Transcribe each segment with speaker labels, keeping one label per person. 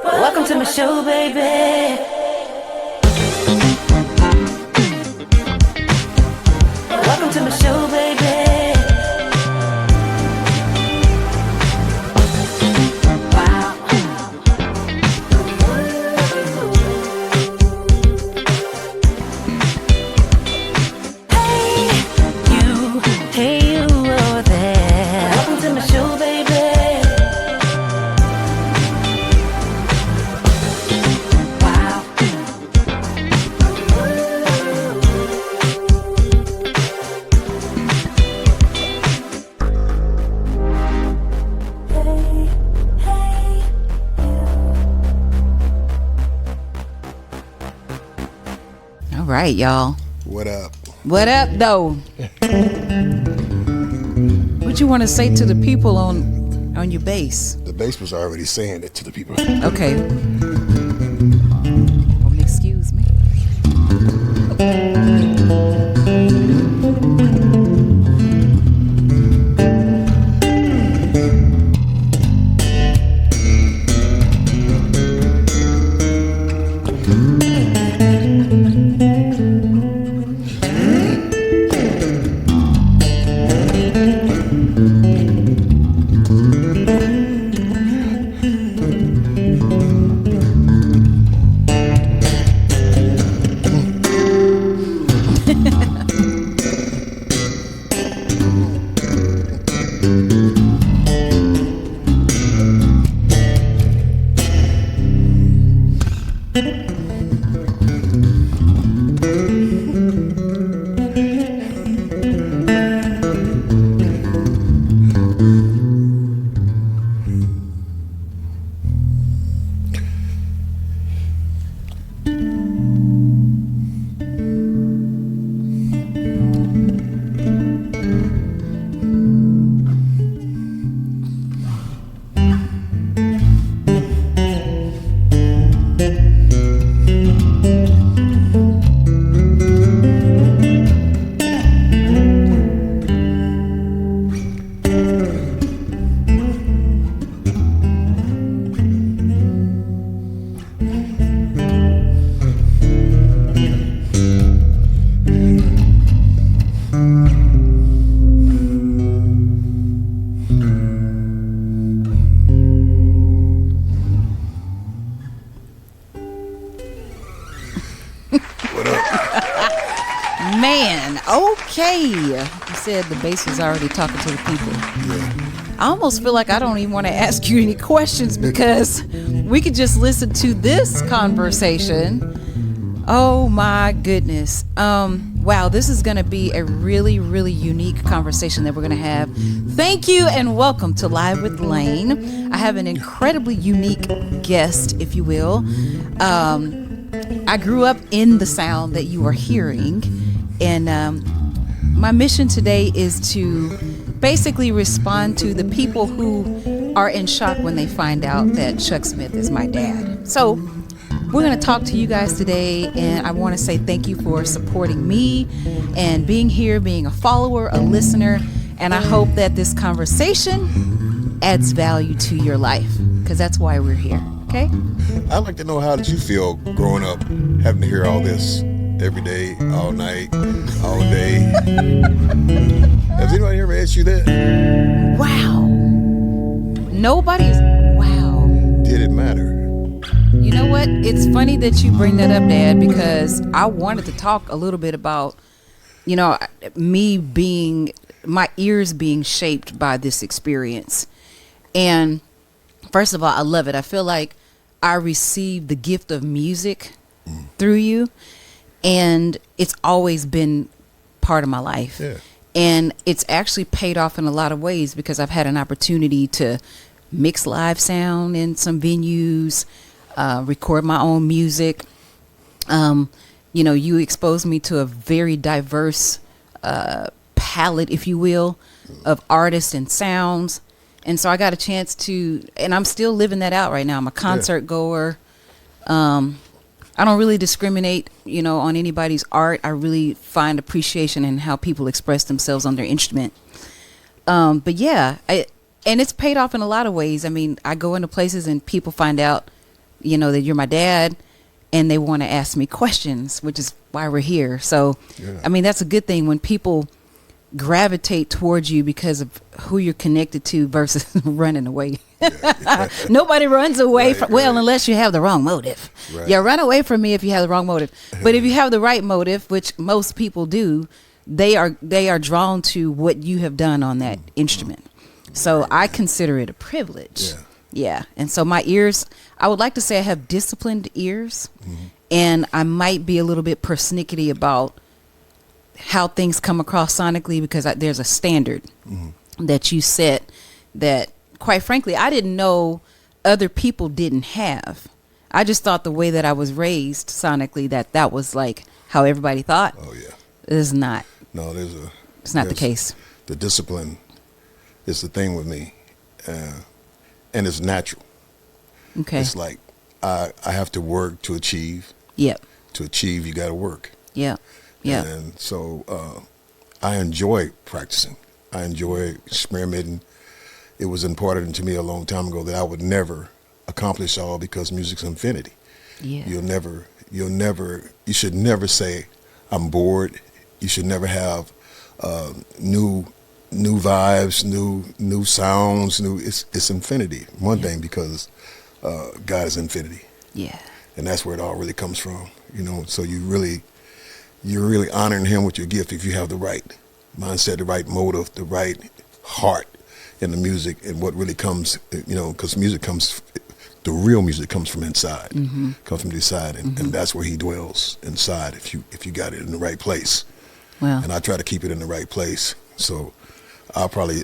Speaker 1: Welcome to my show, baby. Welcome to my show, baby. Wow. Hey you over there. Welcome to my show, baby. Wow.
Speaker 2: All right, y'all.
Speaker 3: What up?
Speaker 2: What up, though? What you want to say to the people on your bass?
Speaker 3: The bass was already saying it to the people.
Speaker 2: Okay. Well, excuse me. Man, okay. You said the bass was already talking to the people.
Speaker 3: Yeah.
Speaker 2: I almost feel like I don't even want to ask you any questions because we could just listen to this conversation. Oh my goodness. Wow, this is going to be a really, really unique conversation that we're going to have. Thank you and welcome to Live with Lane. I have an incredibly unique guest, if you will. I grew up in the sound that you are hearing, and my mission today is to basically respond to the people who are in shock when they find out that Chuck Smith is my dad. So we're going to talk to you guys today, and I want to say thank you for supporting me and being here, being a follower, a listener, and I hope that this conversation adds value to your life, because that's why we're here. Okay?
Speaker 3: I'd like to know, how did you feel growing up, having to hear all this every day, all night, all day? Has anybody ever asked you that?
Speaker 2: Wow. Nobody's. Wow.
Speaker 3: Did it matter?
Speaker 2: You know what? It's funny that you bring that up, Dad, because I wanted to talk a little bit about, you know, my ears being shaped by this experience. And first of all, I love it. I feel like I received the gift of music through you, and it's always been part of my life.
Speaker 3: Yeah.
Speaker 2: And it's actually paid off in a lot of ways, because I've had an opportunity to mix live sound in some venues, record my own music. You know, you exposed me to a very diverse palette, if you will, of artists and sounds. And so I got a chance to, and I'm still living that out right now. I'm a concert goer. I don't really discriminate, you know, on anybody's art. I really find appreciation in how people express themselves on their instrument. But yeah, and it's paid off in a lot of ways. I mean, I go into places and people find out you know, that you're my dad, and they want to ask me questions, which is why we're here. So, I mean, that's a good thing when people gravitate towards you because of who you're connected to versus running away. Nobody runs away from, well, unless you have the wrong motive. Yeah, run away from me if you have the wrong motive. But if you have the right motive, which most people do, they are drawn to what you have done on that instrument. So I consider it a privilege. Yeah. And so my ears, I would like to say I have disciplined ears, and I might be a little bit persnickety about how things come across sonically, because there's a standard that you set that, quite frankly, I didn't know other people didn't have. I just thought the way that I was raised sonically, that was like how everybody thought.
Speaker 3: Oh yeah.
Speaker 2: It is not.
Speaker 3: No,
Speaker 2: it's not the case.
Speaker 3: The discipline is the thing with me, and it's natural.
Speaker 2: Okay.
Speaker 3: It's like I have to work to achieve.
Speaker 2: Yep.
Speaker 3: To achieve, you got to work.
Speaker 2: Yeah. Yeah.
Speaker 3: And so I enjoy practicing. I enjoy experimenting. It was important to me a long time ago that I would never accomplish all, because music's infinity. Yeah. You should never say I'm bored. You should never have new vibes, new sounds, it's infinity. One thing, because God is infinity. Yeah. And that's where it all really comes from, you know. So you're really honoring him with your gift if you have the right mindset, the right motive, the right heart in the music, and what really comes, you know, because the real music comes from inside, comes from inside, and that's where he dwells, inside, if you got it in the right place. Wow. And I try to keep it in the right place. So I'll probably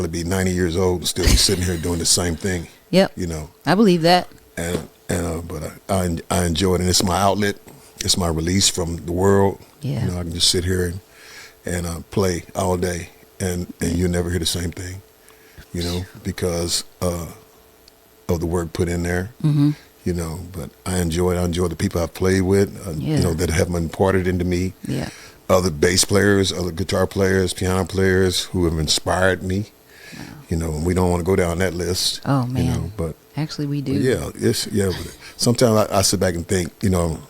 Speaker 3: be 90 years old and still be sitting here doing the same thing. Yep. You know. I believe that. But I enjoy it, and it's my outlet. It's my release from the world. Yeah. You know, I can just sit here and play all day, and you'll never hear the same thing. You know, because of the work put in there. You know, but I enjoy it. I enjoy the people I've played with. You know, that have imparted into me. Yeah. Other bass players, other guitar players, piano players who have inspired me. Wow. You know, and we don't want to go down that list. Oh man. You know, but actually we do. But sometimes I sit back and think, you know,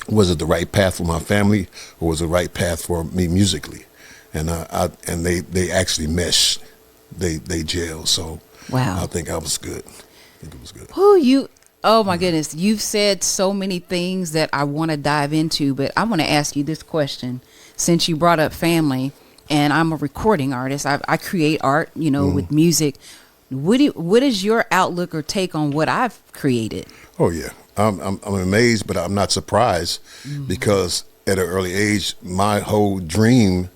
Speaker 3: was it the right path for my family, or was it the right path for me musically? And they actually meshed. They gel. So wow. I think I was good. I think it was good. Oh my goodness. You've said so many things that I want to dive into, but I want to ask you this question. Since you brought up family, and I'm a recording artist, I create art, you know, with music. What is your outlook or take on what I've created? Oh yeah. I'm amazed, but I'm not surprised, because at an early age, my whole dream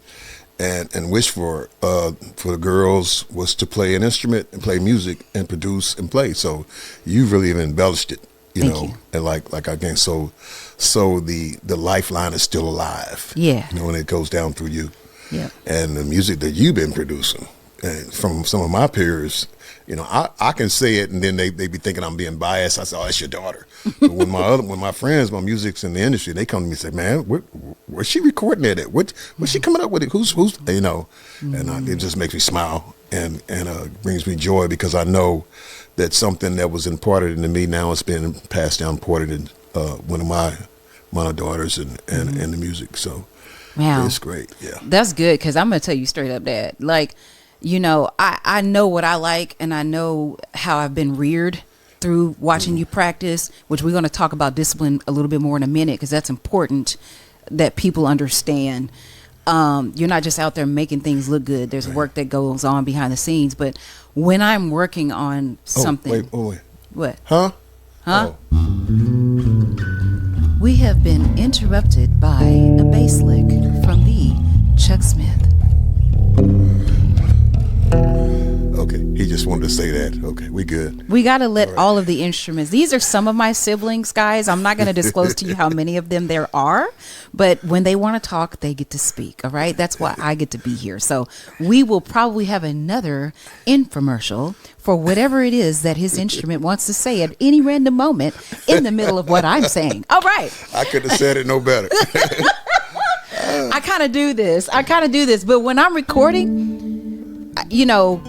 Speaker 3: and wish for the girls was to play an instrument and play music and produce and play. So you really have embellished it, you know. And like again, so the lifeline is still alive. Yeah. You know, when it goes down through you. Yeah. And the music that you've been producing, and from some of my peers, you know, I can say it, and then they be thinking I'm being biased. I say, oh, that's your daughter. But when my friends, my music's in the industry, they come to me and say, man, where's she recording it at? What's she coming up with it? Who's you know? And it just makes me smile and brings me joy, because I know that something that was imparted into me now is being passed down, imparted in one of my daughters and the music. So wow. It's great. Yeah, that's good, because I'm gonna tell you straight up, Dad. Like, you know, I know what I like, and I know how I've been reared through watching you practice, which we're going to talk about discipline a little bit more in a minute, because that's important that people understand. You're not just out there making things look good. There's work that goes on behind the scenes. But when I'm working on something... Wait. What? Huh? Oh. We have been interrupted by a bass lick from the Chuck Smith. Okay, he just wanted to say that. Okay, we good. We got to let all of the instruments. These are some of my siblings, guys. I'm not going to disclose to you how many of them there are, but when they want to talk, they get to speak. All right, that's why I get to be here. So we will probably have another infomercial for whatever it is that his instrument wants to say at any random moment in the middle of what I'm saying. All right. I could have said it no better. I kind of do this. But when I'm recording, you know,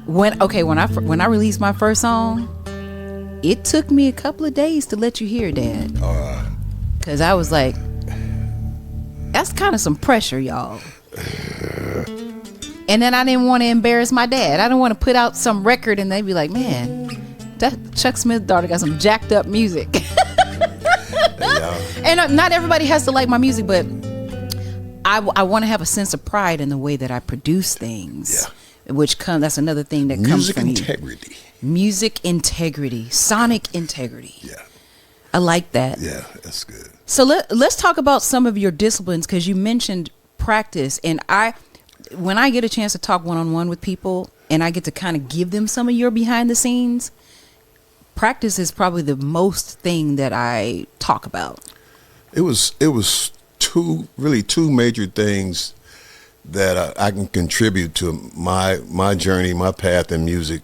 Speaker 3: when I release my first song,
Speaker 2: it took me a couple of days to let you hear, Dad. Because I was like, that's kind of some pressure, y'all. And then I didn't want to embarrass my dad. I didn't want to put out some record and they'd be like, man, that Chuck Smith's daughter got some jacked up music. And not everybody has to like my music, but I want to have a sense of pride in the way that I produce things. Yeah. That's another thing that comes from
Speaker 3: integrity.
Speaker 2: Music integrity. Sonic integrity.
Speaker 3: Yeah.
Speaker 2: I like that.
Speaker 3: Yeah, that's good.
Speaker 2: So let's talk about some of your disciplines, because you mentioned practice. And when I get a chance to talk one-on-one with people and I get to kind of give them some of your behind the scenes, practice is probably the most thing that I talk about.
Speaker 3: It was two major things that I can contribute to my journey, my path in music.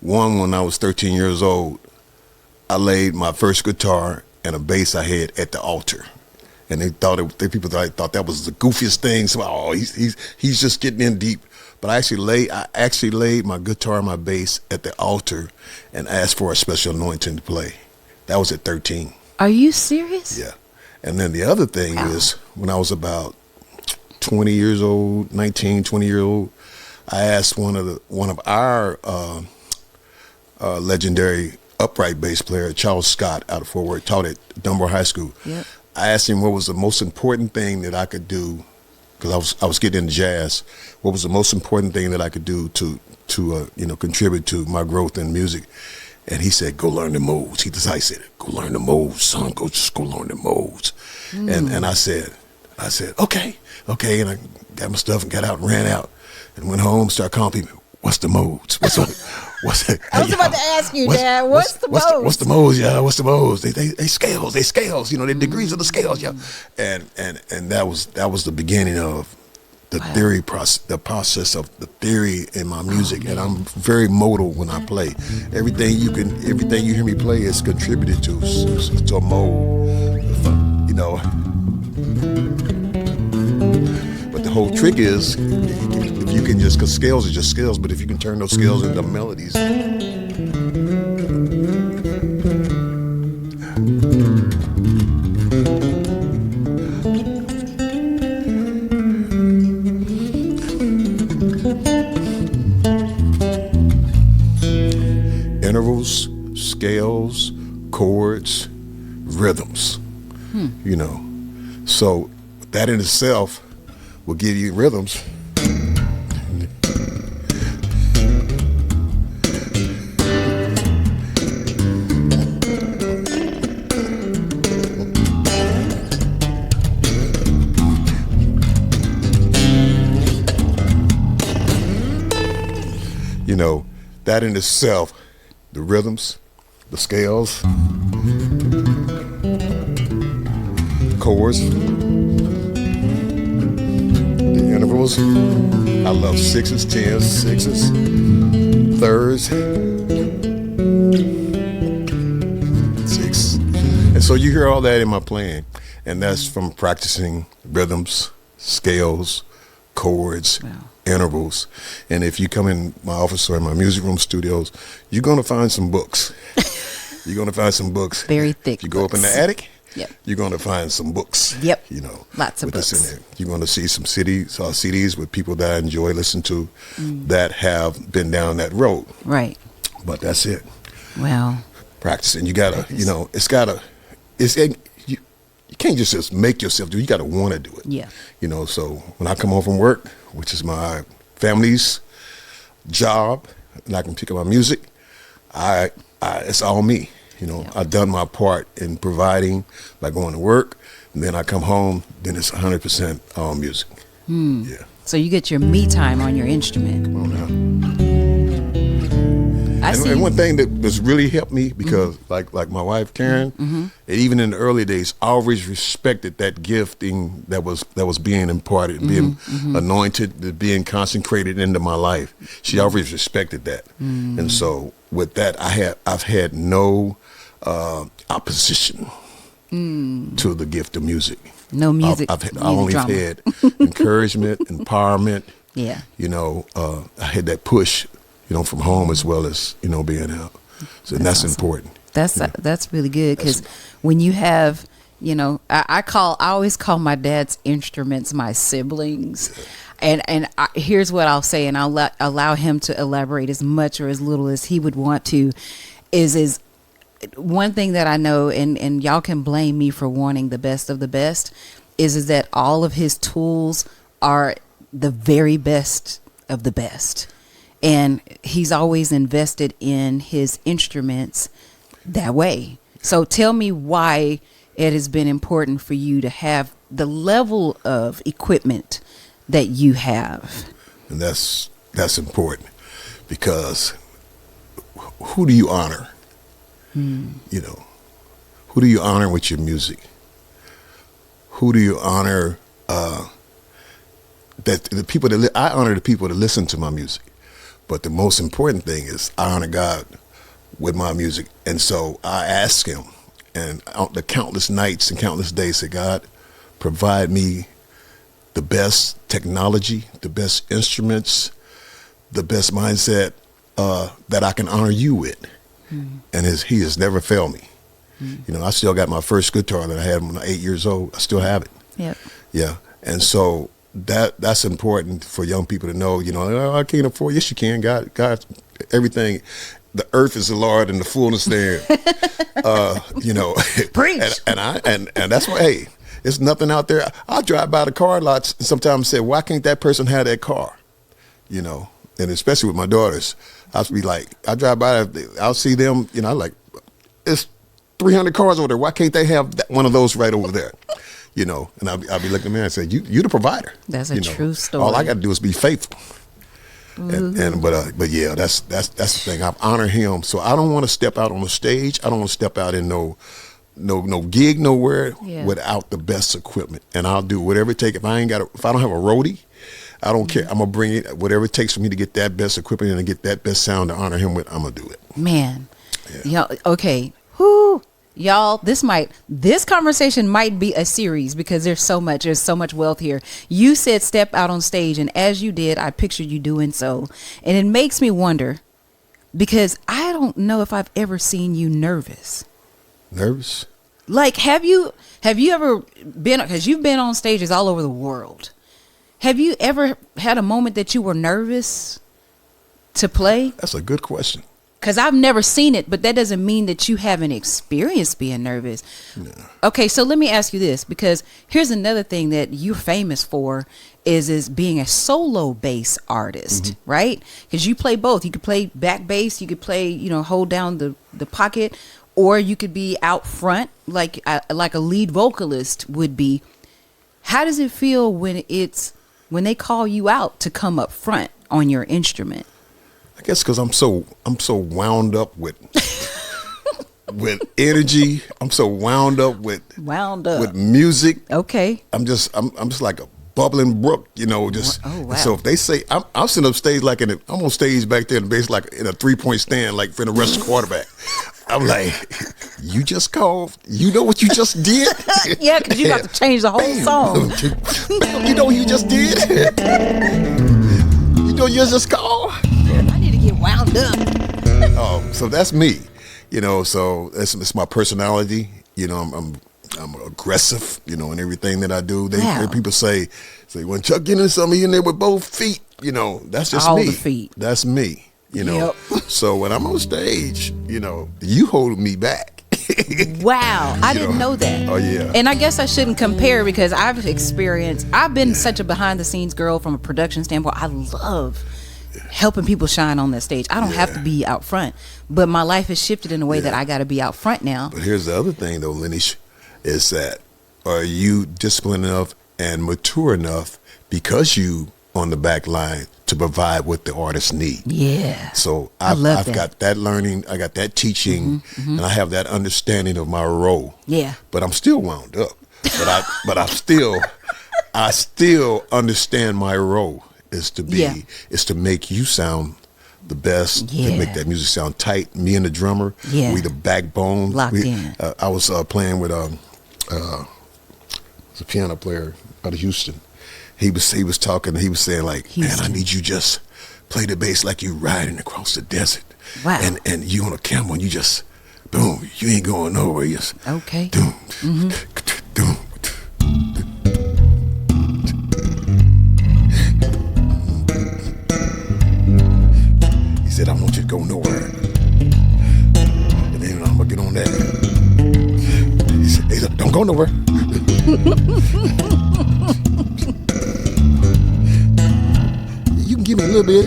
Speaker 3: One, when I was 13 years old, I laid my first guitar and a bass I had at the altar, and people thought that was the goofiest thing. So, he's just getting in deep. But I actually laid my guitar and my bass at the altar and asked for a special anointing to play. That was at 13.
Speaker 2: Are you serious?
Speaker 3: Yeah. And then the other thing is, when I was about 20 years old, 19, 20 years old, I asked one of our legendary upright bass player, Charles Scott, out of Fort Worth, taught at Dunbar High School. Yep. I asked him what was the most important thing that I could do, because I was getting into jazz. What was the most important thing that I could do to contribute to my growth in music? And he said, "Go learn the modes." He said, "Go learn the modes, son. Just go learn the modes." And I said, okay. And I got my stuff and got out and ran out and went home, started calling people, "What's the modes? What's the?"
Speaker 2: I was about to ask you, Dad. What's the modes?
Speaker 3: What's the modes? Yeah, what's the modes? They scales. They scales. They degrees of the scales. Yeah, and that was the beginning of the theory process, the process of the theory in my music. And I'm very modal when I play. Everything you hear me play is contributed to a mode. But the whole trick is, if you can because scales are just scales, but if you can turn those scales into melodies. Intervals, scales, chords, rhythms. So that in itself will give you rhythms. That in itself, the rhythms, the scales, chords, the intervals. I love sixes, tens, sixes, thirds, six. And so you hear all that in my playing, and that's from practicing rhythms, scales, chords, intervals. And if you come in my office or in my music room studios, you're going to find some books. You're going to find some books.
Speaker 2: Very thick.
Speaker 3: If you go up in the attic,
Speaker 2: yep,
Speaker 3: you're going to find some books.
Speaker 2: Yep. Lots of books.
Speaker 3: In there. You're going to see some CDs with people that I enjoy listening to that have been down that road. Right. But that's it. Well, practicing. You got to, you can't just make yourself do it. You got to want to do it. Yeah. So when I come home from work, which is my family's job, and I can pick up my music, it's all me. I've done my part in providing by going to work, and then I come home, then it's 100% all music. Yeah. So you get your me time on your instrument. Come on now. And one thing that has really helped me, because like my wife Karen, and even in the early days, I always respected that gifting that was being imparted, being anointed, being consecrated into my life. She always respected that, and so with that, I've had no opposition to the gift of music. No music. I only had encouragement, empowerment. Yeah. I had that push. From home as well as, being out. So that's important.
Speaker 2: That's really good, because when you have, you know, I always call my dad's instruments my siblings. Here's what I'll say, and I'll allow him to elaborate as much or as little as he would want to. Is one thing that I know, and y'all can blame me for wanting the best of the best, is that all of his tools are the very best of the best, and he's always invested in his instruments that way. So tell me why it has been important for you to have the level of equipment that you have.
Speaker 3: And that's important, because who do you honor? You know, who do you honor with your music? Who do you honor? That the people that I honor the people that listen to my music, but the most important thing is I honor God with my music. And so I ask Him, and on the countless nights and countless days, say, God, provide me the best technology, the best instruments, the best mindset that I can honor you with. And He has never failed me. You know, I still got my first guitar that I had when I was 8 years old. I still have it. Yep. Yeah. And so that's important for young people to know. You know, oh, I can't afford. Yes, you can. God, everything. The earth is the Lord and the fullness therein. You know,
Speaker 2: preach.
Speaker 3: And that's why. Hey, there's nothing out there. I'll drive by the car lots and sometimes say, why can't that person have that car? You know, and especially with my daughters, I'll be like, I drive by, I'll see them. You know, I'm like, it's 300 cars over there. Why can't they have one of those right over there? You know, and I'll be looking at me and say, you the provider.
Speaker 2: That's a true story.
Speaker 3: All I got to do is be faithful. But yeah, that's the thing. I honor Him, so I don't want to step out on the stage. I don't want to step out in no gig nowhere without the best equipment. And I'll do whatever it takes. If I don't have a roadie, I don't care. I'm gonna bring it, whatever it takes for me to get that best equipment and to get that best sound to honor Him with. I'm gonna do it.
Speaker 2: Man, y'all, okay, whoo. Y'all, this conversation might be a series, because there's so much wealth here. You said step out on stage, and as you did, I pictured you doing so. And it makes me wonder, because I don't know if I've ever seen you nervous.
Speaker 3: Nervous?
Speaker 2: Like, have you ever been, because you've been on stages all over the world. Have you ever had a moment that you were nervous to play?
Speaker 3: That's a good question.
Speaker 2: Because I've never seen it, but that doesn't mean that you haven't experienced being nervous. No. Okay, so let me ask you this, because here's another thing that you're famous for is being a solo bass artist, right? Because you play both. You could play back bass, you could play, you know, hold down the pocket, or you could be out front like a lead vocalist would be. How does it feel when they call you out to come up front on your instrument?
Speaker 3: I guess because I'm so wound up with energy. I'm so wound up with music.
Speaker 2: Okay.
Speaker 3: I'm just like a bubbling brook, you know. Just wow. So if they say I'm sitting up stage I'm on stage back there in the bass, like in a 3-point stand, like for the rush quarterback. I'm like, you just called. You know what you just did?
Speaker 2: Yeah, because you got to change the whole song.
Speaker 3: You know what you just did? You know you just called.
Speaker 2: I need to get wound up.
Speaker 3: So that's me, you know. So it's my personality. You know, I'm aggressive, you know, in everything that I do. They hear people say when Chuck get in something, he in there with both feet. You know, that's just
Speaker 2: all
Speaker 3: me.
Speaker 2: The feet.
Speaker 3: That's me. You know. Yep. So when I'm on stage, you know, you hold me back.
Speaker 2: Wow, I didn't know that.
Speaker 3: Oh yeah.
Speaker 2: And I guess I shouldn't compare, because I've been such a behind the scenes girl from a production standpoint. I love helping people shine on that stage. I don't have to be out front, but my life has shifted in a way that I got to be out front now.
Speaker 3: But here's the other thing though, Lenish, is that are you disciplined enough and mature enough, because you on the back line, to provide what the artists need? Yeah. So I've got that learning, I got that teaching, and I have that understanding of my role. Yeah. But I'm still wound up. But I still understand my role is to make you sound the best, to make that music sound tight. Me and the drummer, we the backbone.
Speaker 2: Locked in.
Speaker 3: I was playing with a piano player out of Houston. He was talking. He was saying like, Houston. Man, I need you just play the bass like you riding across the desert. Wow. And you on a camel and you just Boom, you ain't going nowhere. Yes.
Speaker 2: Okay.
Speaker 3: Doom, doom. He said, I want you to go nowhere. And then I'm going to get on that. He said, hey, don't go nowhere. You can give me a little bit.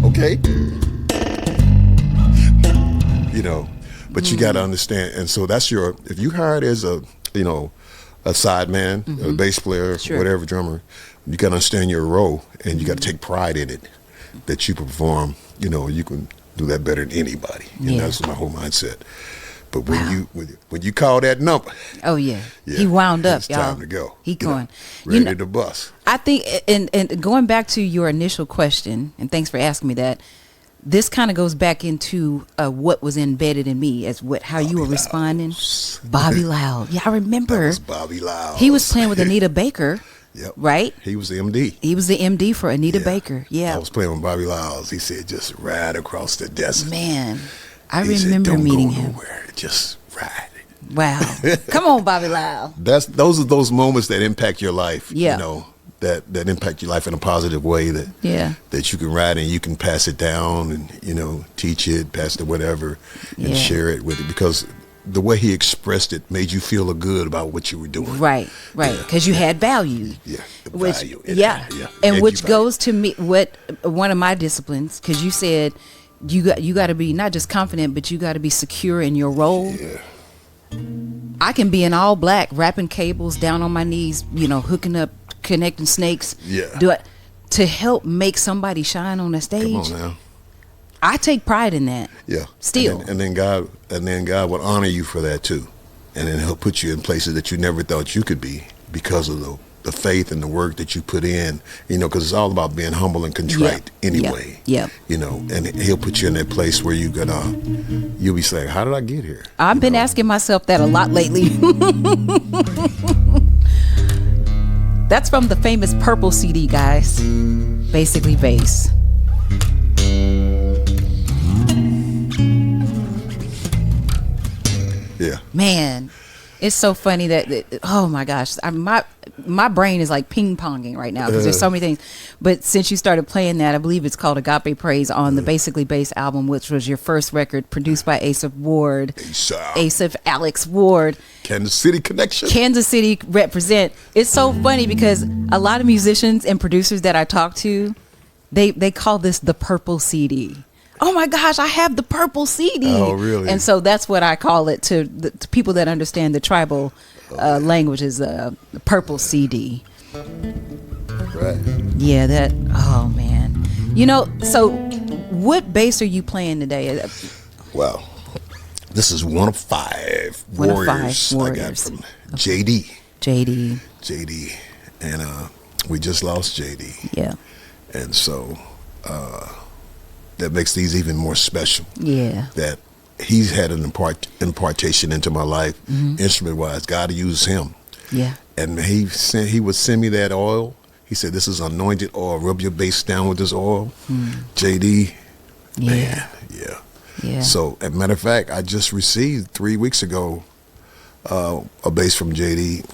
Speaker 3: Okay. You know, but you got to understand. And so that's if you hired as a side man, a bass player, whatever, drummer, you got to understand your role and you got to take pride in it that you perform. You can do that better than anybody. And that's my whole mindset. But when you call that number,
Speaker 2: he wound up,
Speaker 3: it's
Speaker 2: y'all.
Speaker 3: time to go.
Speaker 2: He going
Speaker 3: ready to bust.
Speaker 2: I think, and going back to your initial question, and thanks for asking me that. This kind of goes back into what was embedded in me as how you were responding. Bobby Loud, yeah, I remember.
Speaker 3: That was Bobby Loud.
Speaker 2: He was playing with Anita Baker.
Speaker 3: Yep.
Speaker 2: Right?
Speaker 3: He was the MD.
Speaker 2: He was the MD for Anita Baker. Yeah.
Speaker 3: I was playing with Bobby Loud. He said, just ride across the desert.
Speaker 2: Man, I remember meeting him.
Speaker 3: Don't go nowhere. Just ride.
Speaker 2: Wow. Come on, Bobby Loud.
Speaker 3: Those are those moments that impact your life.
Speaker 2: Yeah.
Speaker 3: That impact your life in a positive way that you can ride and you can pass it down and, teach it, pass it to whatever and share it with it because the way he expressed it made you feel good about what you were doing. Right.
Speaker 2: Because you had value.
Speaker 3: Yeah.
Speaker 2: Value. And which goes to me, one of my disciplines, because you said you got to be not just confident, but you got to be secure in your role.
Speaker 3: Yeah.
Speaker 2: I can be in all black, wrapping cables, down on my knees, hooking up, connecting snakes.
Speaker 3: Yeah.
Speaker 2: Do it to help make somebody shine on the stage.
Speaker 3: Come on now.
Speaker 2: I take pride in that.
Speaker 3: Yeah.
Speaker 2: Still.
Speaker 3: And then God will honor you for that too. And then he'll put you in places that you never thought you could be because of the faith and the work that you put in, because it's all about being humble and contrite anyway.
Speaker 2: Yeah.
Speaker 3: And he'll put you in that place where you'll be saying, how did I get here?
Speaker 2: I've been asking myself that a lot lately. That's from the famous Purple CD, guys. Basically bass.
Speaker 3: Yeah.
Speaker 2: Man, it's so funny that oh my gosh, my brain is like ping ponging right now because there's so many things. But since you started playing that, I believe it's called Agape Praise on the Basically Bass album, which was your first record produced by Asaph Ward. Asaph Alex Ward.
Speaker 3: Kansas City connection.
Speaker 2: Kansas City represent. It's so funny because a lot of musicians and producers that I talk to, they call this the Purple CD. Oh my gosh, I have the Purple CD.
Speaker 3: Oh, really?
Speaker 2: And so that's what I call it to people that understand the tribal languages, the Purple CD.
Speaker 3: Right.
Speaker 2: Yeah, oh man. So what bass are you playing today?
Speaker 3: Well, this is one of five warriors I got from JD. JD. And we just lost JD.
Speaker 2: Yeah.
Speaker 3: And so that makes these even more special.
Speaker 2: Yeah.
Speaker 3: That he's had an impartation into my life, instrument-wise. God used him.
Speaker 2: Yeah.
Speaker 3: And he would send me that oil. He said, this is anointed oil. Rub your bass down with this oil. JD, man, yeah. So, as a matter of fact, I just received 3 weeks ago a bass from JD.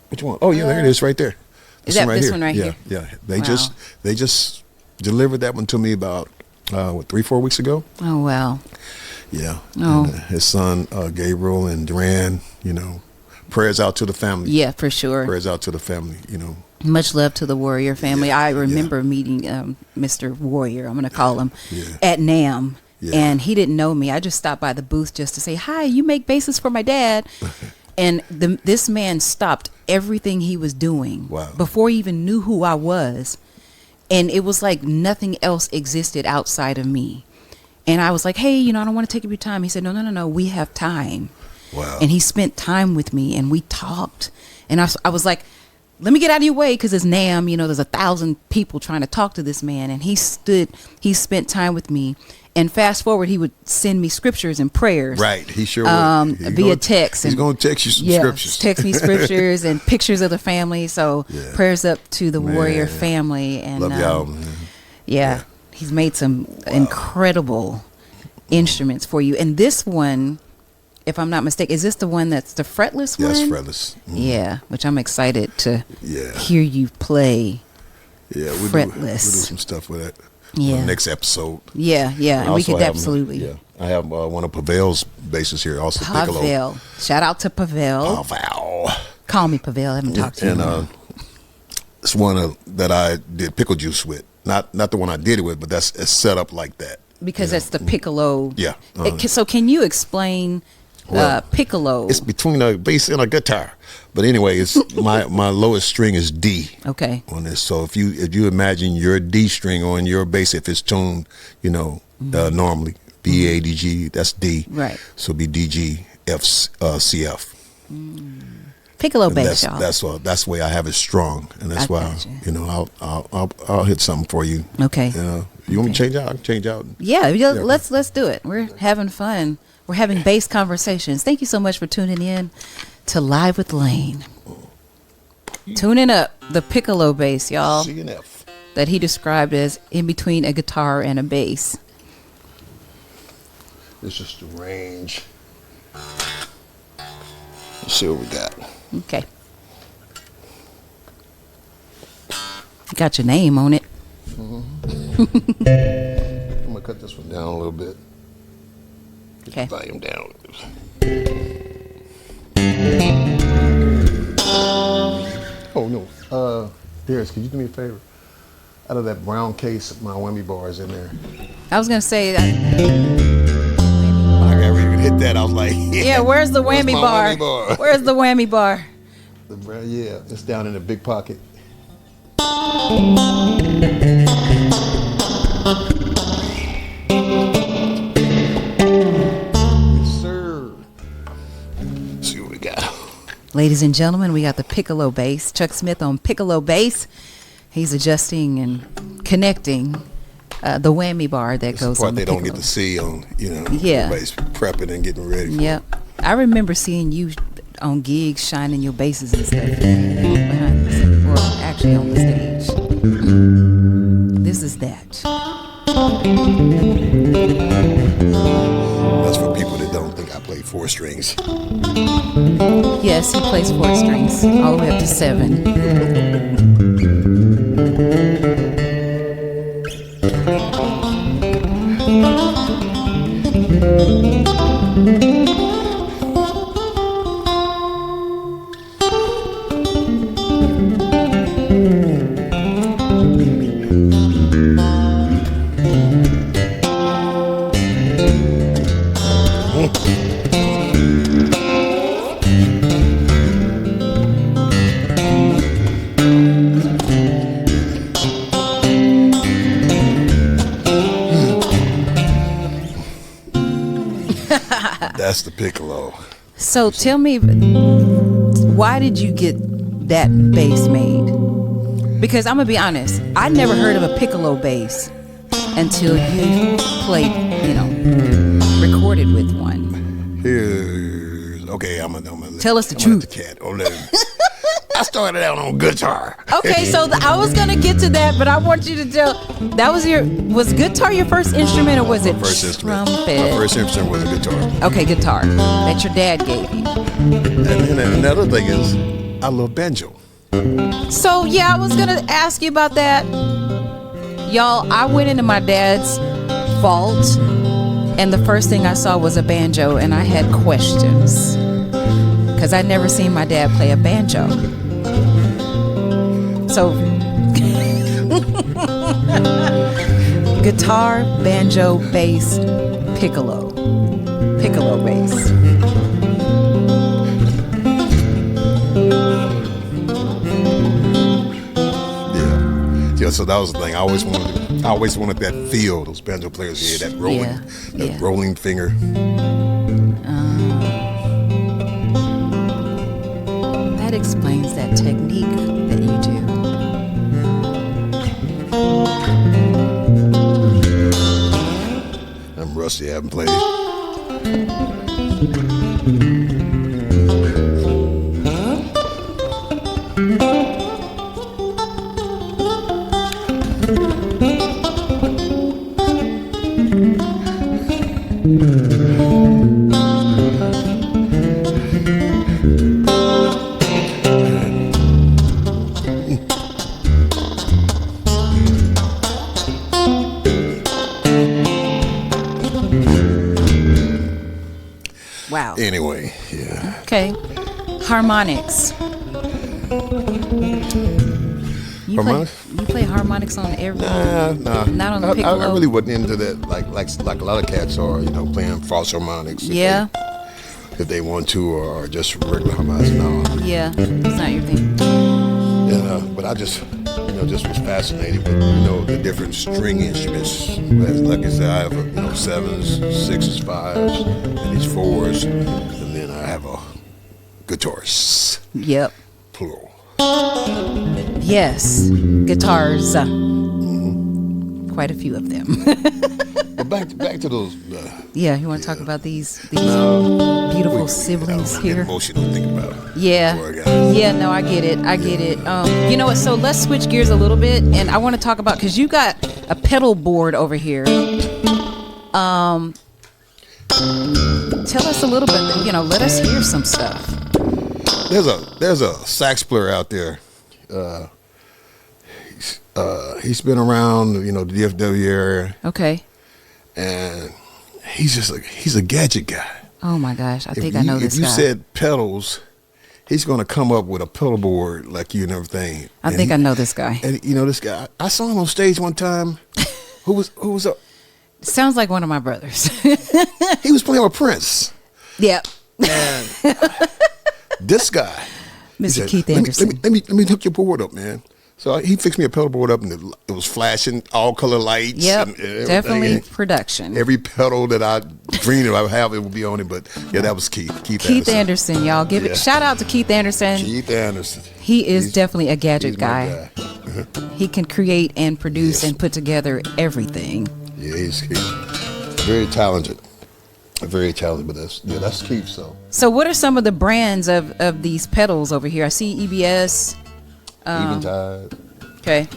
Speaker 3: Which one? Oh, yeah, there it is right there.
Speaker 2: Is that this one right here?
Speaker 3: Yeah. They just delivered that one to me about 3-4 weeks ago.
Speaker 2: Oh wow.
Speaker 3: Yeah.
Speaker 2: Oh.
Speaker 3: And, his son Gabriel and Duran, prayers out to the family.
Speaker 2: Yeah, for sure.
Speaker 3: Prayers out to the family,
Speaker 2: Much love to the Warrior family. I remember meeting Mr. Warrior, I'm going to call him, at NAMM. Yeah. And he didn't know me. I just stopped by the booth just to say, hi, you make basses for my dad. And this man stopped everything he was doing before he even knew who I was. And it was like nothing else existed outside of me. And I was like, hey, I don't want to take up your time. He said, no, we have time.
Speaker 3: Wow.
Speaker 2: And he spent time with me and we talked. And I was like, let me get out of your way because it's NAMM, there's 1,000 people trying to talk to this man. And he spent time with me. And fast forward, he would send me scriptures and prayers.
Speaker 3: Right, he sure would.
Speaker 2: Via text.
Speaker 3: He's going to text you some scriptures.
Speaker 2: Text me scriptures and pictures of the family. So prayers up to the Warrior family. And
Speaker 3: love y'all, man.
Speaker 2: Yeah. he's made some incredible instruments for you. And this one, if I'm not mistaken, is this the one that's the fretless one?
Speaker 3: Yes, fretless.
Speaker 2: Yeah, which I'm excited to
Speaker 3: Yeah.
Speaker 2: hear you play.
Speaker 3: Yeah, we'll
Speaker 2: fretless.
Speaker 3: do some stuff with it.
Speaker 2: Yeah.
Speaker 3: On the next episode.
Speaker 2: Yeah, and we
Speaker 3: Also
Speaker 2: could
Speaker 3: have-
Speaker 2: absolutely.
Speaker 3: Yeah, I have one of Pavel's basses here, also Piccolo.
Speaker 2: Pavel. Shout out to Pavel.
Speaker 3: Pavel.
Speaker 2: Call me Pavel. I haven't talked to him.
Speaker 3: And it's one that I did pickle juice with. Not the one I did it with, but it's set up like that.
Speaker 2: Because that's the Piccolo.
Speaker 3: Yeah.
Speaker 2: So can you explain Piccolo?
Speaker 3: It's between a bass and a guitar. But anyway, it's my lowest string is D.
Speaker 2: Okay.
Speaker 3: On this. So if you imagine your D string on your bass, if it's tuned, normally B A D G, that's D.
Speaker 2: Right.
Speaker 3: So it'd be D G F C F.
Speaker 2: Piccolo
Speaker 3: And
Speaker 2: bass, y'all.
Speaker 3: that's the way I have it strong, and that's
Speaker 2: I
Speaker 3: why
Speaker 2: gotcha.
Speaker 3: I'll hit something for you.
Speaker 2: Okay.
Speaker 3: You want me to change out? I can change out.
Speaker 2: Yeah, let's do it. We're having fun. We're having bass conversations. Thank you so much for tuning in to Live with Lane. Tuning up the Piccolo bass, y'all,
Speaker 3: C and F.
Speaker 2: that he described as in between a guitar and a bass.
Speaker 3: It's just the range. Let's see what we got.
Speaker 2: Okay. Got your name on it.
Speaker 3: I'm gonna cut this one down a little bit. Get
Speaker 2: Okay.
Speaker 3: the volume down. Oh no. Darius, could you do me a favor? Out of that brown case, my whammy bar is in there.
Speaker 2: I was gonna say that.
Speaker 3: I never even hit that. I was like,
Speaker 2: Yeah, where's the
Speaker 3: Where's
Speaker 2: whammy
Speaker 3: my
Speaker 2: bar?
Speaker 3: whammy bar?
Speaker 2: Where's the whammy bar?
Speaker 3: Yeah, it's down in the big pocket. Yes, sir. Let's see what we got.
Speaker 2: Ladies and gentlemen, we got the Piccolo bass. Chuck Smith on Piccolo bass. He's adjusting and connecting the whammy bar that
Speaker 3: It's the
Speaker 2: goes
Speaker 3: part
Speaker 2: on the
Speaker 3: they don't
Speaker 2: Piccolo.
Speaker 3: get to see on,
Speaker 2: Yeah.
Speaker 3: everybody's prepping and getting ready. For
Speaker 2: Yep. I remember seeing you on gigs shining your basses and stuff behind the stage, or actually on the stage. This is that.
Speaker 3: That's for people that don't think I play four strings.
Speaker 2: Yes, he plays 4 strings all the way up to 7.
Speaker 3: That's the Piccolo.
Speaker 2: So tell me, why did you get that bass made? Because I'm gonna be honest, I never heard of a Piccolo bass until you played, recorded with one.
Speaker 3: Here's okay. I'm gonna
Speaker 2: Tell us the
Speaker 3: I'm gonna let
Speaker 2: truth.
Speaker 3: the cat. I started out on guitar.
Speaker 2: Okay, so I was gonna get to that, but I want you to tell. Was guitar your first instrument, or was it
Speaker 3: First instrument.
Speaker 2: trumpet?
Speaker 3: My first instrument was a guitar.
Speaker 2: Okay, guitar that your dad gave you.
Speaker 3: And then another thing is, I love banjo.
Speaker 2: So yeah, I was gonna ask you about that. Y'all, I went into my dad's vault, and the first thing I saw was a banjo, and I had questions because I'd never seen my dad play a banjo. So guitar, banjo, bass, piccolo bass.
Speaker 3: Yeah, so that was the thing. I always wanted that feel. Those banjo players here, that rolling finger.
Speaker 2: That explains that technique that you do.
Speaker 3: I'm rusty. I haven't played.
Speaker 2: Wow.
Speaker 3: Anyway, yeah.
Speaker 2: Okay. Harmonics. You play harmonics on every.
Speaker 3: Nah.
Speaker 2: Not on the Piccolo.
Speaker 3: I really wasn't into that. Like a lot of cats are, playing false harmonics.
Speaker 2: Yeah.
Speaker 3: If they want to, or just regular harmonics. No.
Speaker 2: Yeah, it's not your thing.
Speaker 3: And, but I just was fascinated with, the different string instruments. Like I said, I have, sevens, sixes, fives, and these fours, and then I have a guitars.
Speaker 2: Yep.
Speaker 3: Plural.
Speaker 2: Yes, guitars. Quite a few of them.
Speaker 3: But back to those.
Speaker 2: Yeah, you want to talk about these beautiful siblings
Speaker 3: I get
Speaker 2: here?
Speaker 3: emotional thinking about it.
Speaker 2: Yeah, no, I get it. You know what? So let's switch gears a little bit, and I want to talk about, because you got a pedal board over here. Tell us a little bit. Let us hear some stuff.
Speaker 3: There's a sax player out there. He's been around, the DFW area.
Speaker 2: Okay.
Speaker 3: And he's a gadget guy.
Speaker 2: Oh my gosh, I think I know this guy.
Speaker 3: If you said pedals, he's going to come up with a pedal board like you and everything.
Speaker 2: I think I know this guy.
Speaker 3: And this guy, I saw him on stage one time. Who was up?
Speaker 2: Sounds like one of my brothers.
Speaker 3: He was playing with Prince.
Speaker 2: Yeah.
Speaker 3: And this guy,
Speaker 2: Mr. Keith Anderson.
Speaker 3: Let me hook your board up, man. So he fixed me a pedal board up, and it was flashing, all color lights.
Speaker 2: Yep,
Speaker 3: and
Speaker 2: definitely production.
Speaker 3: Every pedal that I dreamed of, I have, it would be on it. But yeah, that was Keith
Speaker 2: Anderson, y'all. Give it. Shout out to Keith Anderson.
Speaker 3: Keith Anderson.
Speaker 2: He's definitely a gadget guy.
Speaker 3: guy.
Speaker 2: He can create and produce and put together everything.
Speaker 3: Yeah, he's very talented. Very talented, but that's Keith.
Speaker 2: So what are some of the brands of these pedals over here? I see EBS.
Speaker 3: Eventide.
Speaker 2: Okay.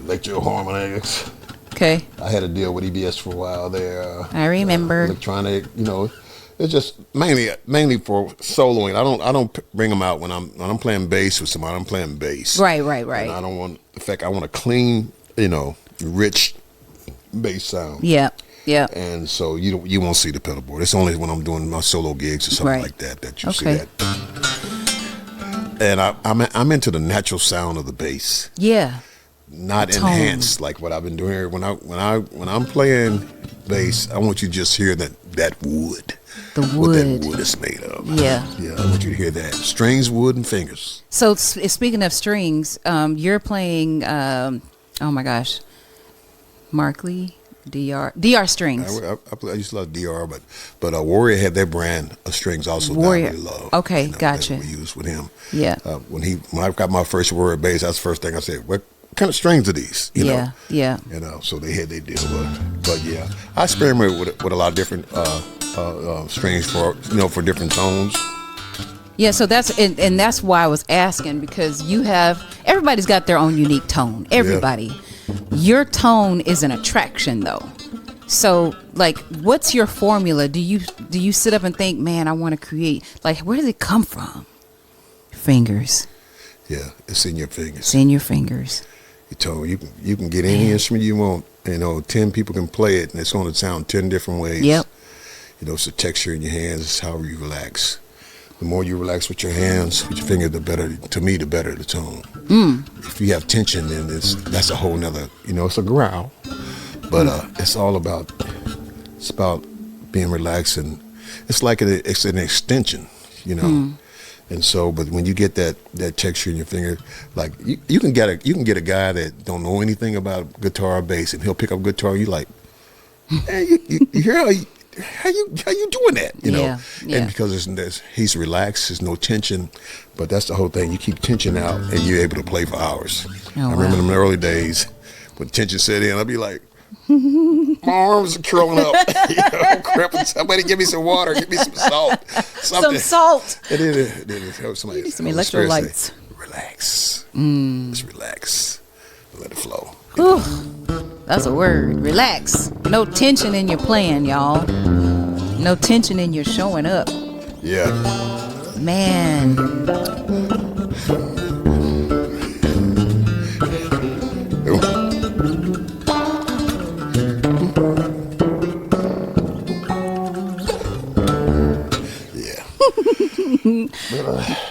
Speaker 3: Electro Harmonics.
Speaker 2: Okay.
Speaker 3: I had a deal with EBS for a while there.
Speaker 2: I remember.
Speaker 3: Electronic, it's just mainly for soloing. I don't bring them out when I'm playing bass with somebody. I'm playing bass.
Speaker 2: Right.
Speaker 3: And I don't want. In fact, I want a clean, rich bass sound.
Speaker 2: Yeah.
Speaker 3: And so you won't see the pedal board. It's only when I'm doing my solo gigs or something like that you see that. And I'm into the natural sound of the bass.
Speaker 2: Yeah.
Speaker 3: Not enhanced like what I've been doing here. When I'm playing bass, I want you to just hear that wood.
Speaker 2: The wood.
Speaker 3: What that wood is made of.
Speaker 2: Yeah.
Speaker 3: Yeah, I want you to hear that. Strings, wood, and fingers.
Speaker 2: So speaking of strings, you're playing. Oh my gosh, Markley. DR strings.
Speaker 3: I used to love DR, but Warrior had their brand of strings also
Speaker 2: Warrior.
Speaker 3: that I really love.
Speaker 2: Okay, gotcha.
Speaker 3: That we used with him.
Speaker 2: Yeah.
Speaker 3: When I got my first Warrior bass, that's the first thing I said. What kind of strings are these?
Speaker 2: Yeah.
Speaker 3: So they had their deal. But yeah, I experimented with a lot of different strings for different tones.
Speaker 2: Yeah, so that's why I was asking, because everybody's got their own unique tone. Everybody. Yeah. Your tone is an attraction, though. So, like, what's your formula? Do you sit up and think, man, I want to create? Like, where does it come from? Fingers.
Speaker 3: Yeah, it's in your fingers.
Speaker 2: It's in your fingers.
Speaker 3: Your tone. You can get any instrument you want. 10 people can play it, and it's going to sound 10 different ways.
Speaker 2: Yep.
Speaker 3: It's the texture in your hands. It's how you relax. The more you relax with your hands, with your finger, the better. To me, the better the tone. If you have tension, then that's a whole nother. It's a growl, but it's all about. It's about being relaxed, and it's like it's an extension, And so, but when you get that texture in your finger, like you can get a guy that don't know anything about guitar or bass, and he'll pick up guitar. And you like, hey, you hear how you doing that?
Speaker 2: Yeah.
Speaker 3: And because he's relaxed, there's no tension, but that's the whole thing. You keep tension out, and you're able to play for hours. I remember in the early days when tension set in, I'd be like, my arms are curling up. Crap! Somebody give me some water. Give me some salt. Something.
Speaker 2: Some salt.
Speaker 3: It is. Somebody.
Speaker 2: You need some electrolytes.
Speaker 3: Relax. Just relax. Let it flow.
Speaker 2: Whew. That's a word. Relax. No tension in your playing, y'all. No tension in your showing up.
Speaker 3: Yeah.
Speaker 2: Man.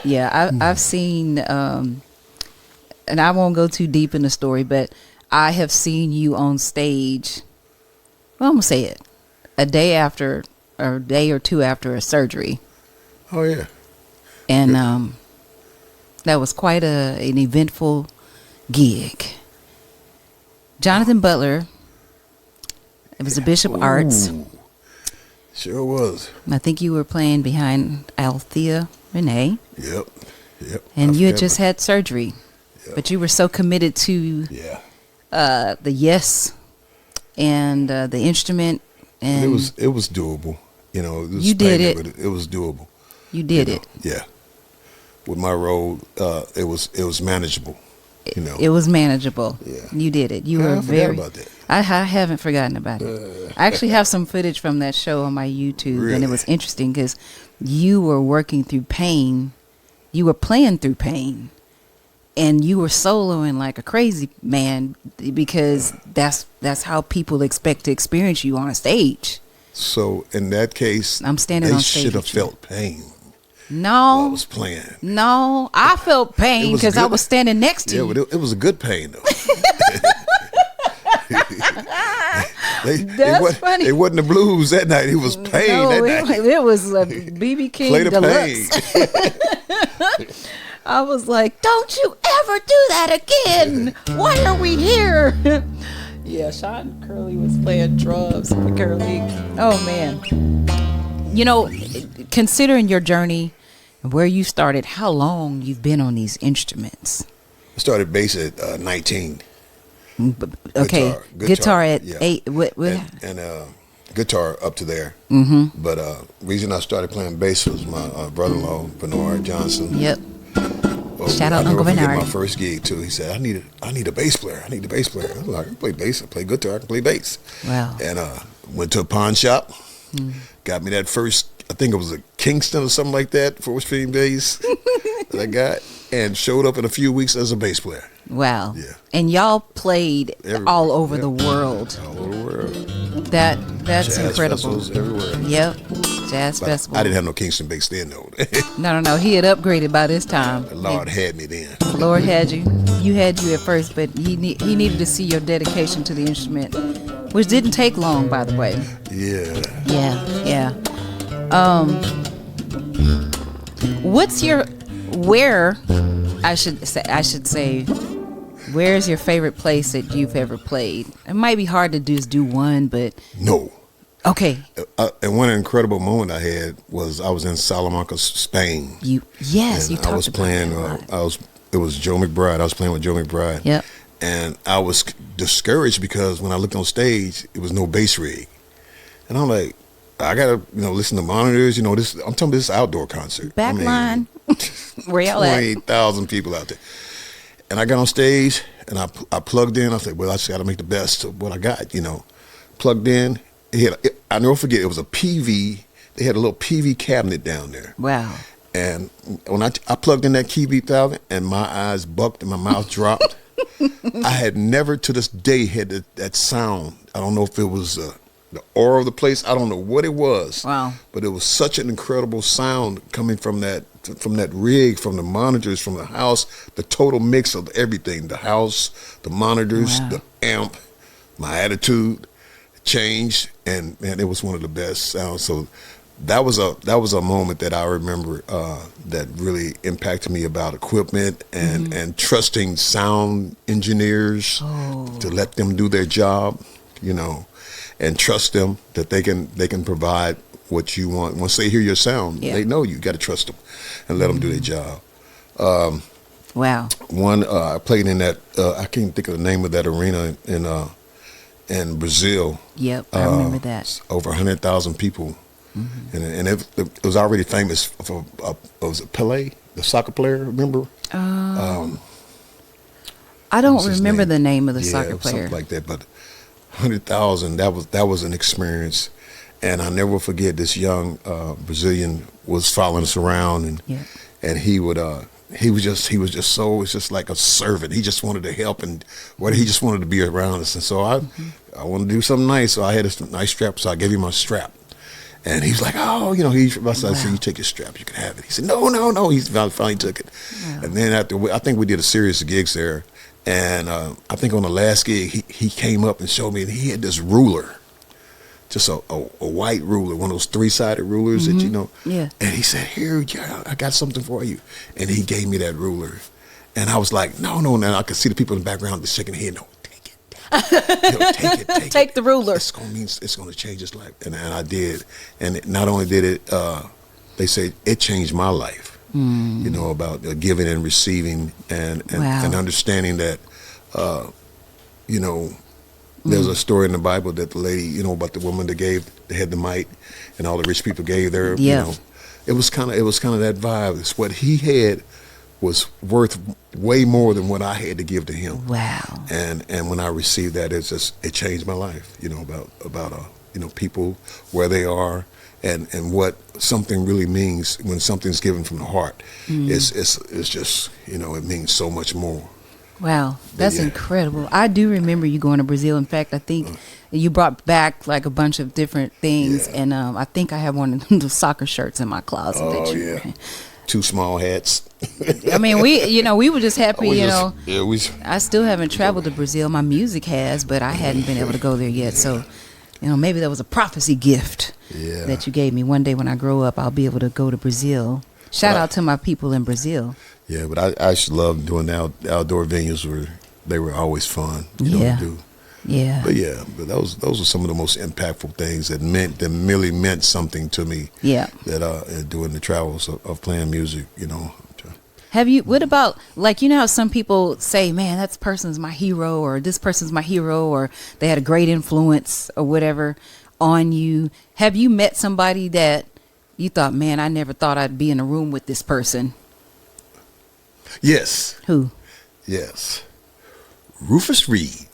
Speaker 2: Yeah, I've seen, and I won't go too deep in the story, but I have seen you on stage. Well, I'm gonna say it a day after, or a day or two after a surgery.
Speaker 3: Oh yeah.
Speaker 2: And that was quite an eventful gig. Jonathan Butler. It was a Bishop Arts.
Speaker 3: Sure was.
Speaker 2: I think you were playing behind Althea Renee.
Speaker 3: Yep.
Speaker 2: And you had just had surgery.
Speaker 3: Yep.
Speaker 2: But you were so committed to the yes and the instrument. And
Speaker 3: it was doable. You know,
Speaker 2: you did it.
Speaker 3: But it was doable.
Speaker 2: You did it.
Speaker 3: Yeah. With my role, it was manageable. You know,
Speaker 2: it was manageable.
Speaker 3: Yeah.
Speaker 2: You did it. You were
Speaker 3: I
Speaker 2: very.
Speaker 3: about that.
Speaker 2: I haven't forgotten about it. I actually have some footage from that show on my YouTube,
Speaker 3: Really?
Speaker 2: and it was interesting because you were working through pain. You were playing through pain, and you were soloing like a crazy man because that's how people expect to experience you on a stage.
Speaker 3: So in that case,
Speaker 2: I'm standing on stage.
Speaker 3: They should have
Speaker 2: with you.
Speaker 3: felt pain.
Speaker 2: No,
Speaker 3: while I was playing.
Speaker 2: No, I felt pain because I was standing next to you.
Speaker 3: Yeah, but it was a good pain though.
Speaker 2: That's funny.
Speaker 3: It wasn't the blues that night. It was pain that night.
Speaker 2: It was a BB King
Speaker 3: Play the
Speaker 2: Deluxe.
Speaker 3: pain.
Speaker 2: I was like, don't you ever do that again. Why are we here? Yeah, Sean Curley was playing drums for Curly. Oh, man. You know, considering your journey and where you started, how long you've been on these instruments?
Speaker 3: I started bass at 19.
Speaker 2: Okay, guitar at 8. What?
Speaker 3: And guitar up to there. Mm-hmm. But reason I started playing bass was my brother-in-law, Bernard Johnson.
Speaker 2: Yep.
Speaker 3: Well,
Speaker 2: Shout out Uncle Bernard.
Speaker 3: My first gig too. He said, "I need a bass player. I need a bass player." I was like, "I can play bass. I play guitar. I can play bass."
Speaker 2: Wow.
Speaker 3: And went to a pawn shop. Got me that first. I think it was a Kingston or something like that, 4-string bass that I got, and showed up in a few weeks as a bass player.
Speaker 2: Wow.
Speaker 3: Yeah.
Speaker 2: And y'all played all over the world.
Speaker 3: All over the world.
Speaker 2: That's
Speaker 3: Jazz
Speaker 2: incredible.
Speaker 3: festivals everywhere.
Speaker 2: Yep. Jazz
Speaker 3: But
Speaker 2: festival.
Speaker 3: I didn't have no Kingston bass then though.
Speaker 2: No. He had upgraded by this time.
Speaker 3: The Lord had me then.
Speaker 2: The Lord had you. You had you at first, but he needed to see your dedication to the instrument, which didn't take long, by the way.
Speaker 3: Yeah.
Speaker 2: Yeah. I should say, where's your favorite place that you've ever played? It might be hard to just do one, but
Speaker 3: No.
Speaker 2: okay.
Speaker 3: And one incredible moment I had was I was in Salamanca, Spain.
Speaker 2: You talked
Speaker 3: I was
Speaker 2: about
Speaker 3: playing.
Speaker 2: that a lot.
Speaker 3: It was Joe McBride. I was playing with Joe McBride.
Speaker 2: Yep.
Speaker 3: And I was discouraged because when I looked on stage, it was no bass rig, and I'm like, I gotta listen to monitors. I'm talking about this outdoor concert.
Speaker 2: Backline. Where y'all at?
Speaker 3: 28,000 people out there. And I got on stage and I plugged in. I said, well, I just got to make the best of what I got. Plugged in. I never forget. It was a PV. They had a little PV cabinet down there.
Speaker 2: Wow.
Speaker 3: And when I plugged in that QV1000 and my eyes bucked and my mouth dropped, I had never to this day had that sound. I don't know if it was the aura of the place. I don't know what it was.
Speaker 2: Wow.
Speaker 3: But it was such an incredible sound coming from that rig, from the monitors, from the house, the total mix of everything, the house, the monitors,
Speaker 2: Wow.
Speaker 3: the amp, my attitude changed, and man, it was one of the best sounds. So that was a moment that I remember that really impacted me about equipment and trusting sound engineers to let them do their job, and trust them that they can provide what you want. Once they hear your sound, they know you got to trust them and let them do their job.
Speaker 2: Wow.
Speaker 3: One I played in that I can't think of the name of that arena in Brazil.
Speaker 2: Yep, I remember that.
Speaker 3: Over 100,000 people. And it was already famous for was it Pelé, the soccer player? Remember?
Speaker 2: I don't remember the name of the soccer player.
Speaker 3: Something like that. But 100,000. That was an experience, and I never will forget. This young Brazilian was following us around, and he was just so, it's just like a servant. He just wanted to help, and he just wanted to be around us. And so I wanted to do something nice. So I had this nice strap. So I gave him my strap. And he's like, oh, I said, you take your straps, you can have it. He said, no. He finally took it. Wow. And then I think we did a series of gigs there. And I think on the last gig, he came up and showed me, and he had this ruler, just a white ruler, one of those 3-sided rulers that
Speaker 2: Yeah.
Speaker 3: And he said, here, I got something for you. And he gave me that ruler. And I was like, no. And I could see the people in the background just shaking their head. No, take it.
Speaker 2: Take the ruler.
Speaker 3: It's going to change his life. And I did. And not only did it, they say it changed my life. About giving and receiving and understanding that, there's a story in the Bible that the lady, about the woman that had the mite, and all the rich people gave there.
Speaker 2: Yeah.
Speaker 3: It was kind of that vibe. It's what he had was worth way more than what I had to give to him.
Speaker 2: Wow.
Speaker 3: And when I received that, it changed my life. About people, where they are. And what something really means when something's given from the heart, it's just it means so much more.
Speaker 2: Wow, that's incredible. I do remember you going to Brazil. In fact, I think you brought back like a bunch of different things, and I think I have one of the soccer shirts in my closet.
Speaker 3: Oh yeah, 2 small hats.
Speaker 2: I mean, we were just happy. I still haven't traveled to Brazil. My music has, but I hadn't been able to go there yet. So. Maybe that was a prophecy gift that you gave me. One day when I grow up, I'll be able to go to Brazil. Shout out to my people in Brazil.
Speaker 3: Yeah, but I just love doing the outdoor venues they were always fun to do.
Speaker 2: Yeah.
Speaker 3: But those are some of the most impactful things that really meant something to me.
Speaker 2: Yeah.
Speaker 3: That doing the travels of playing music,
Speaker 2: What about, how some people say, man, that person's my hero, or this person's my hero, or they had a great influence or whatever on you. Have you met somebody that you thought, man, I never thought I'd be in a room with this person?
Speaker 3: Yes.
Speaker 2: Who?
Speaker 3: Yes. Rufus Reed.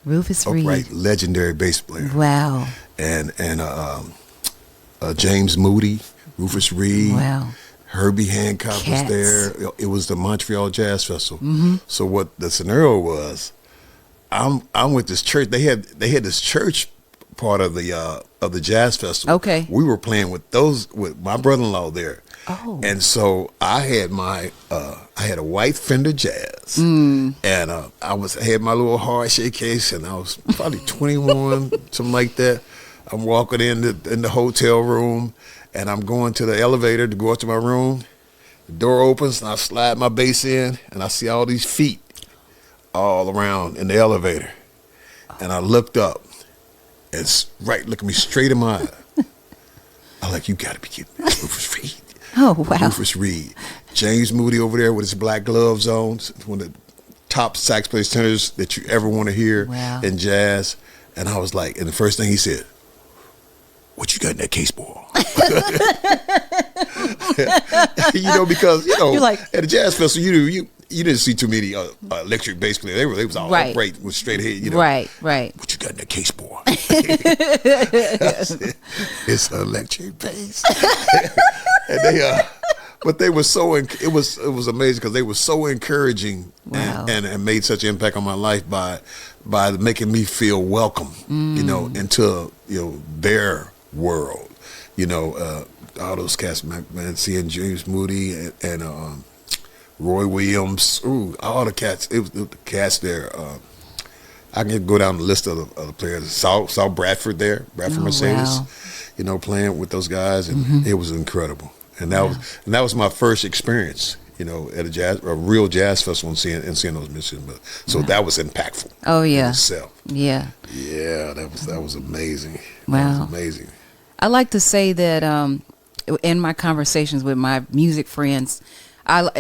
Speaker 3: Upright, legendary bass player.
Speaker 2: Wow.
Speaker 3: And James Moody, Rufus Reed.
Speaker 2: Wow.
Speaker 3: Herbie Hancock was there. It was the Montreal Jazz Festival. Mm-hmm. So what the scenario was, I'm with this church. They had this church part of the Jazz Festival.
Speaker 2: Okay.
Speaker 3: We were playing with my brother-in-law there.
Speaker 2: Oh.
Speaker 3: And so I had I had a white Fender Jazz, and I had my little hard shake case, and I was probably 21, something like that. I'm walking in the hotel room, and I'm going to the elevator to go up to my room. The door opens, and I slide my bass in, and I see all these feet all around in the elevator. And I looked up, and it's looking me straight in my eye. I'm like, you got to be kidding me. Rufus Reed.
Speaker 2: Oh, wow.
Speaker 3: Rufus Reed. James Moody over there with his black gloves on, one of the top sax players tenors that you ever want to hear in jazz. And I was like, and the first thing he said, what you got in that case, boy? Because you're like, at the jazz festival, you didn't see too many electric bass players. They was all upright with straight head.
Speaker 2: Right.
Speaker 3: What you got in that case, boy? Said, it's electric bass. And but they were so it was amazing because they were so encouraging and made such an impact on my life by making me feel welcome, into their world, all those cats, man, seeing James Moody and Roy Williams, all the cats. It was the cats there. I can go down the list of the players. Saw Bradford there, Mercedes, playing with those guys, and it was incredible. And that was my first experience, at a real jazz festival and seeing those musicians. But so that was impactful.
Speaker 2: Oh yeah,
Speaker 3: in itself.
Speaker 2: Yeah,
Speaker 3: that was amazing.
Speaker 2: Wow,
Speaker 3: that was amazing.
Speaker 2: I like to say that in my conversations with my music friends,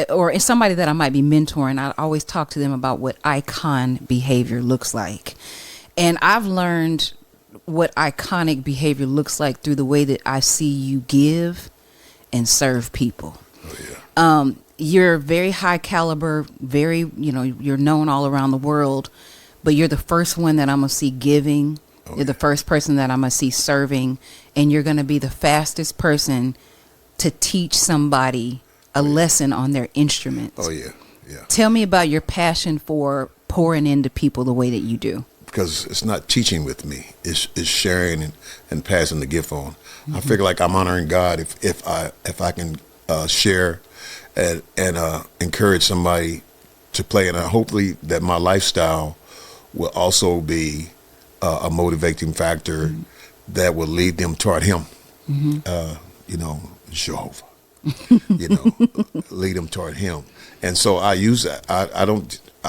Speaker 2: or somebody that I might be mentoring, I always talk to them about what icon behavior looks like, and I've learned what iconic behavior looks like through the way that I see you give and serve people.
Speaker 3: Oh yeah.
Speaker 2: You're very high caliber, very, you're known all around the world, but you're the first one that I'm going to see giving. You're the first person that I'm going to see serving, and you're going to be the fastest person to teach somebody a lesson on their instrument.
Speaker 3: Oh yeah. Yeah.
Speaker 2: Tell me about your passion for pouring into people the way that you do.
Speaker 3: because it's not teaching with me. It's sharing and passing the gift on. I figure like I'm honoring God if I can share and encourage somebody to play, and hopefully that my lifestyle will also be a motivating factor that will lead them toward Him. Jehovah. Lead them toward Him. And so I use that. I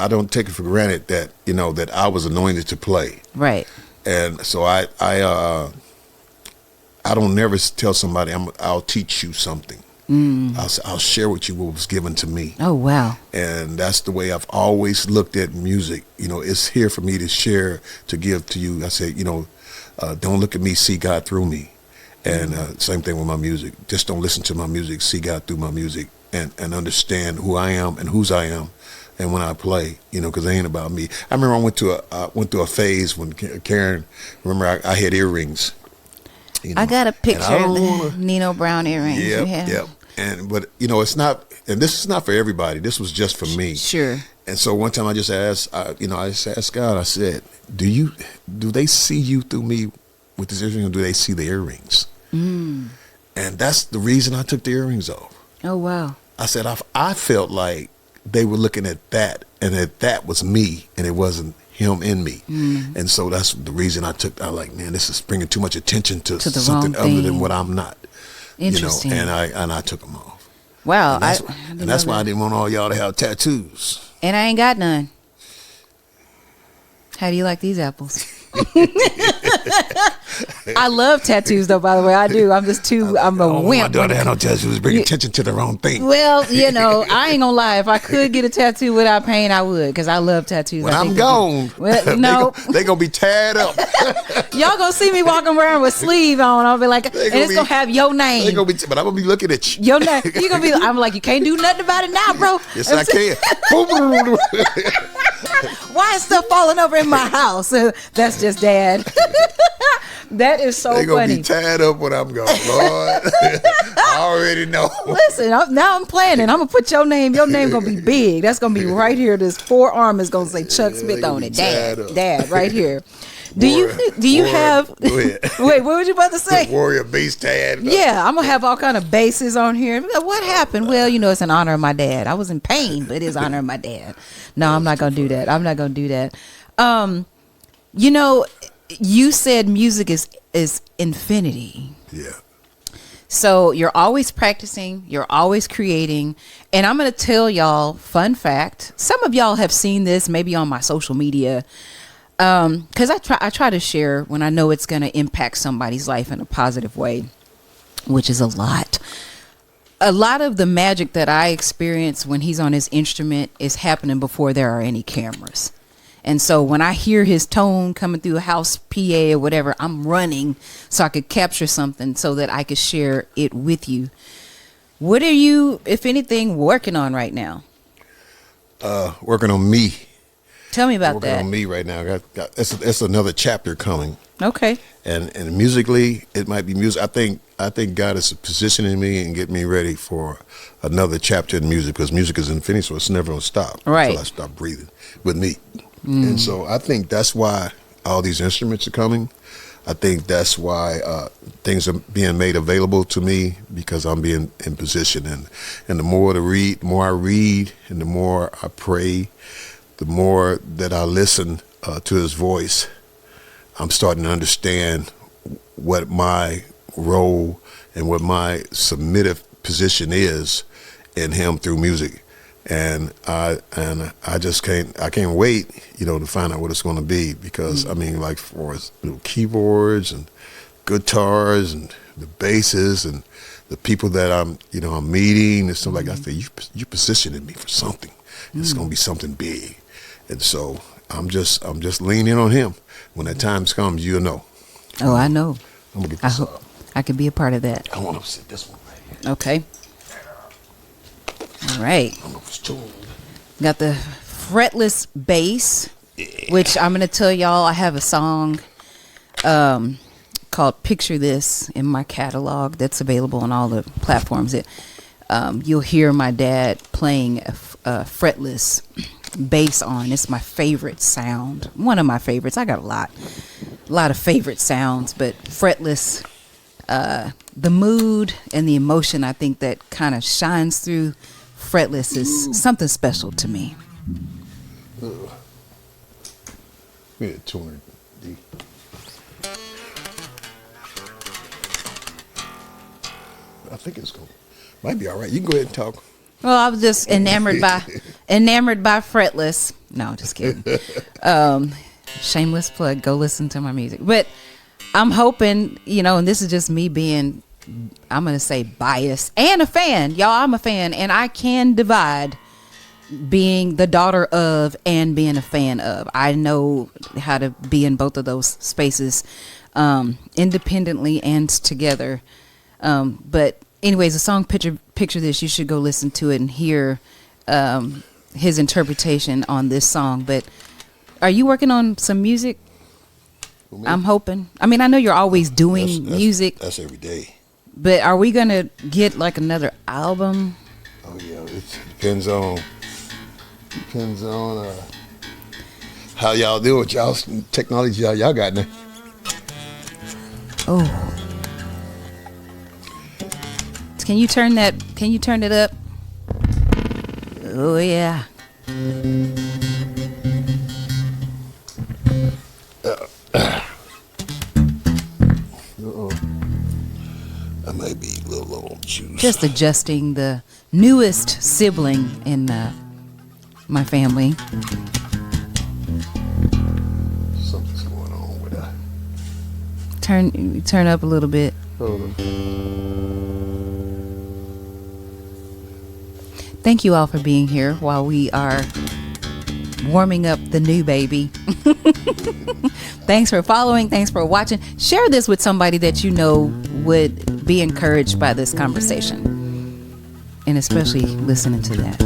Speaker 3: don't take it for granted that that I was anointed to play.
Speaker 2: Right.
Speaker 3: And so I don't never tell somebody I'll teach you something. I'll share with you what was given to me.
Speaker 2: Oh, wow.
Speaker 3: And that's the way I've always looked at music. It's here for me to share, to give to you. I said, don't look at me, see God through me. And same thing with my music. Just don't listen to my music, see God through my music, and understand who I am and whose I am. And when I play, because it ain't about me. I remember I went through a phase when Karen, I had earrings.
Speaker 2: I got a picture of the Nino Brown earrings.
Speaker 3: Yeah. But it's not, and this is not for everybody. This was just for me.
Speaker 2: Sure. And
Speaker 3: so one time I just asked, I just asked God. I said, "Do they see you through me with this earring, or do they see the earrings?" And that's the reason I took the earrings off.
Speaker 2: Oh, wow.
Speaker 3: I said I felt like they were looking at that, and that was me, and it wasn't Him in me. And so that's the reason I like, man, this is bringing too much attention to something other than what I'm not.
Speaker 2: Interesting.
Speaker 3: And I took them off.
Speaker 2: Wow.
Speaker 3: And that's why I didn't want all y'all to have tattoos.
Speaker 2: And I ain't got none. How do you like these apples? I love tattoos, though, by the way. I do. I'm a wimp.
Speaker 3: My daughter had no tattoos. Bring attention to the wrong thing.
Speaker 2: Well, I ain't gonna lie. If I could get a tattoo without pain, I would, because I love tattoos.
Speaker 3: When I'm gone,
Speaker 2: no.
Speaker 3: they gonna be tied up.
Speaker 2: Y'all gonna see me walking around with sleeve on. I'll be like, and it's gonna have your name.
Speaker 3: But I'm gonna be looking at you.
Speaker 2: Your name. You're gonna be. I'm like, you can't do nothing about it now, bro.
Speaker 3: Yes, I can.
Speaker 2: Why is stuff falling over in my house? That's just Dad. That is so funny.
Speaker 3: They're going to be tied up when I'm gone, Lord. I already know.
Speaker 2: Listen, now I'm planning. I'm going to put your name. Your name going to be big. That's going to be right here. This forearm is going to say Chuck Smith on it. Dad, right here. Do you have?
Speaker 3: Go ahead.
Speaker 2: Wait, what was you about to say?
Speaker 3: Warrior base tag.
Speaker 2: Yeah, I'm gonna have all kind of bases on here. What happened? Well, it's in honor of my dad. I was in pain, but it's honor of my dad. No, I'm not gonna do that. I'm not gonna do that. You said music is infinity.
Speaker 3: Yeah.
Speaker 2: So you're always practicing, you're always creating, and I'm gonna tell y'all, fun fact. Some of y'all have seen this maybe on my social media. Because I try to share when I know it's going to impact somebody's life in a positive way, which is a lot. A lot of the magic that I experience when he's on his instrument is happening before there are any cameras. And so when I hear his tone coming through a house PA or whatever, I'm running so I could capture something so that I could share it with you. What are you, if anything, working on right now?
Speaker 3: Working on me.
Speaker 2: Tell me about
Speaker 3: working
Speaker 2: that.
Speaker 3: On me right now. It's another chapter coming.
Speaker 2: Okay.
Speaker 3: And musically, it might be music. I think God is positioning me and getting me ready for another chapter in music, because music is infinite, so it's never gonna stop
Speaker 2: right.
Speaker 3: until I stop breathing with me. And so I think that's why all these instruments are coming. I think that's why things are being made available to me, because I'm being in position. And the more I read, and the more I pray, the more that I listen to His voice, I'm starting to understand what my role and what my submissive position is in Him through music. And I just can't wait, to find out what it's going to be, because I mean, like, for keyboards and guitars and the basses and the people that I'm meeting and stuff like that. I say, you positioning me for something. It's going to be something big. And so I'm just leaning on Him. When that time comes, you'll know.
Speaker 2: Oh, I know.
Speaker 3: I'm gonna get this.
Speaker 2: I hope I can be a part of that.
Speaker 3: I want to sit this one right here.
Speaker 2: Okay. All right.
Speaker 3: I don't know if it's tuned.
Speaker 2: Got the fretless bass, which I'm gonna tell y'all. I have a song called "Picture This" in my catalog that's available on all the platforms. You'll hear my dad playing fretless. bass on. It's my favorite sound. One of my favorites. I got a lot of favorite sounds, but fretless. The mood and the emotion, I think, that kind of shines through fretless is something special to me.
Speaker 3: We had 200 D. I think it's going. Might be all right. You can go ahead and talk.
Speaker 2: Well, I was just enamored by fretless. No, just kidding. Shameless plug. Go listen to my music. But I'm hoping, and this is just me being, I'm going to say biased and a fan. Y'all, I'm a fan, and I can divide being the daughter of and being a fan of. I know how to be in both of those spaces, independently and together. But anyways, the song Picture This, you should go listen to it and hear his interpretation on this song. But are you working on some music? I'm hoping. I mean, I know you're always doing music.
Speaker 3: That's every day.
Speaker 2: But are we going to get like another album?
Speaker 3: Oh, yeah. It depends on how y'all do with y'all technology y'all got now.
Speaker 2: Oh. Can you turn it up? Oh, yeah.
Speaker 3: I might be a little low on juice.
Speaker 2: Just adjusting the newest sibling in my family.
Speaker 3: Something's going on with that.
Speaker 2: Turn up a little bit.
Speaker 3: Hold on.
Speaker 2: Thank you all for being here while we are warming up the new baby. Thanks for following. Thanks for watching. Share this with somebody that you know would be encouraged by this conversation. And especially listening to that.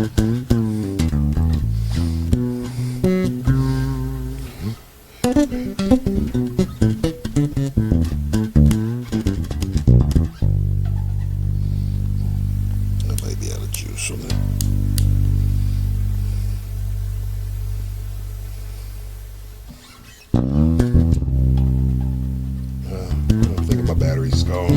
Speaker 3: I might be out of juice on that. I think my battery's gone.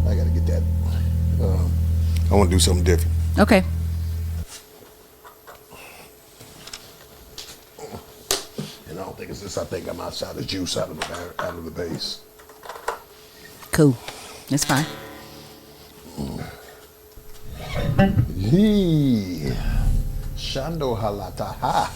Speaker 3: I gotta get that. I want to do something different.
Speaker 2: Okay.
Speaker 3: And I don't think it's this. I think I'm outside the juice, out of the base.
Speaker 2: Cool. It's fine.
Speaker 3: Yee. Shando halataha.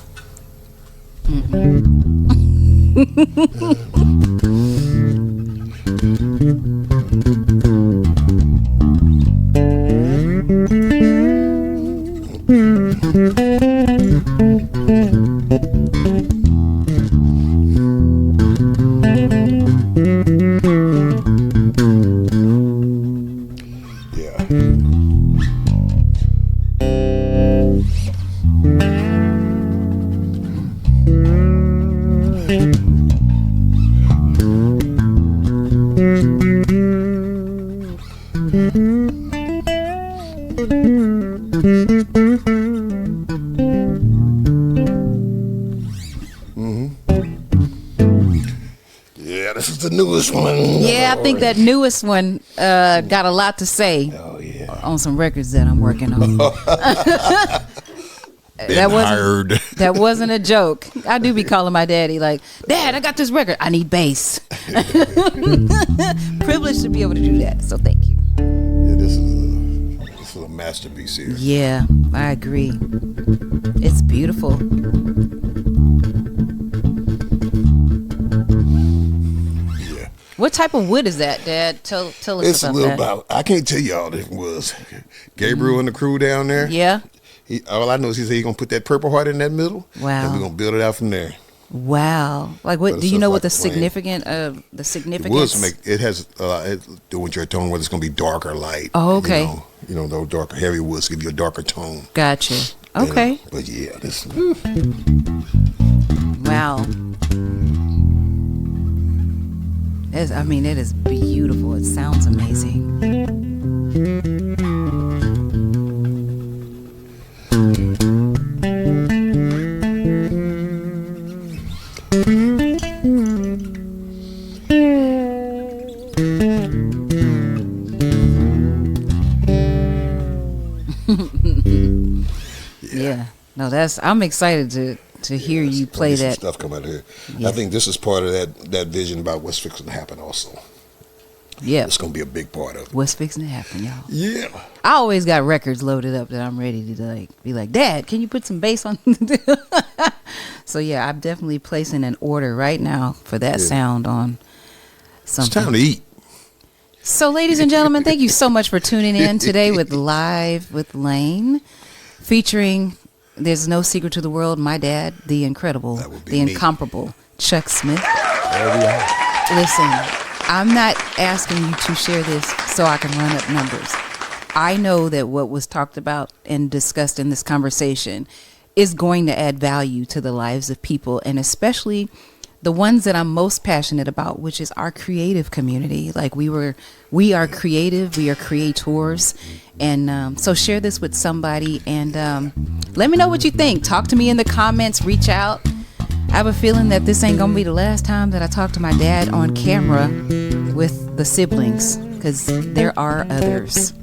Speaker 3: Yeah, this is the newest one.
Speaker 2: Yeah, I think that newest one got a lot to say on some records that I'm working on. That wasn't a joke. I do be calling my daddy like, Dad, I got this record. I need bass. Privileged to be able to do that. So thank you.
Speaker 3: Yeah, this is a masterpiece here.
Speaker 2: Yeah, I agree. It's beautiful.
Speaker 3: Yeah.
Speaker 2: What type of wood is that, Dad? Tell us
Speaker 3: It's
Speaker 2: about
Speaker 3: a little
Speaker 2: that.
Speaker 3: about. I can't tell you all this was. Gabriel and the crew down there.
Speaker 2: Yeah.
Speaker 3: All I know is he said he's gonna put that Purple Heart in that middle.
Speaker 2: Wow.
Speaker 3: And we're gonna build it out from there.
Speaker 2: Wow. Like what?
Speaker 3: But
Speaker 2: Do
Speaker 3: it's
Speaker 2: you know
Speaker 3: just
Speaker 2: what the
Speaker 3: like the
Speaker 2: significance?
Speaker 3: It has doing your tone, whether it's gonna be dark or light.
Speaker 2: Oh, okay.
Speaker 3: You know, those darker heavy woods give you a darker tone.
Speaker 2: Gotcha. Okay.
Speaker 3: But yeah, this.
Speaker 2: Wow. I mean, it is beautiful. It sounds amazing. Yeah. No, I'm excited to hear you play that
Speaker 3: stuff come out of here.
Speaker 2: Yeah.
Speaker 3: I think this is part of that vision about what's fixing to happen also.
Speaker 2: Yeah.
Speaker 3: It's going to be a big part of it.
Speaker 2: What's fixing to happen, y'all?
Speaker 3: Yeah.
Speaker 2: I always got records loaded up that I'm ready to be like, Dad, can you put some bass on? So yeah, I'm definitely placing an order right now for that sound on something.
Speaker 3: It's time to eat.
Speaker 2: So ladies and gentlemen, thank you so much for tuning in today with Live with Lane, featuring There's No Secret to the World, my dad, the incredible, the incomparable Chuck Smith.
Speaker 3: There we are.
Speaker 2: Listen, I'm not asking you to share this so I can run up numbers. I know that what was talked about and discussed in this conversation is going to add value to the lives of people, and especially the ones that I'm most passionate about, which is our creative community. Like we are creative, we are creators, and so share this with somebody and let me know what you think. Talk to me in the comments, reach out. I have a feeling that this ain't gonna be the last time that I talk to my dad on camera with the siblings, because there are others.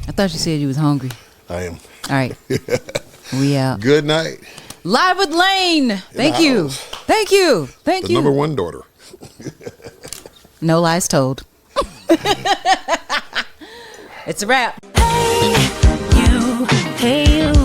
Speaker 2: I thought you said you was hungry.
Speaker 3: I am.
Speaker 2: All right. We out.
Speaker 3: Good night.
Speaker 2: Live with Lane. Thank you. Thank you. Thank
Speaker 3: The
Speaker 2: you.
Speaker 3: number one daughter.
Speaker 2: No lies told. It's a wrap.
Speaker 1: Hey, you.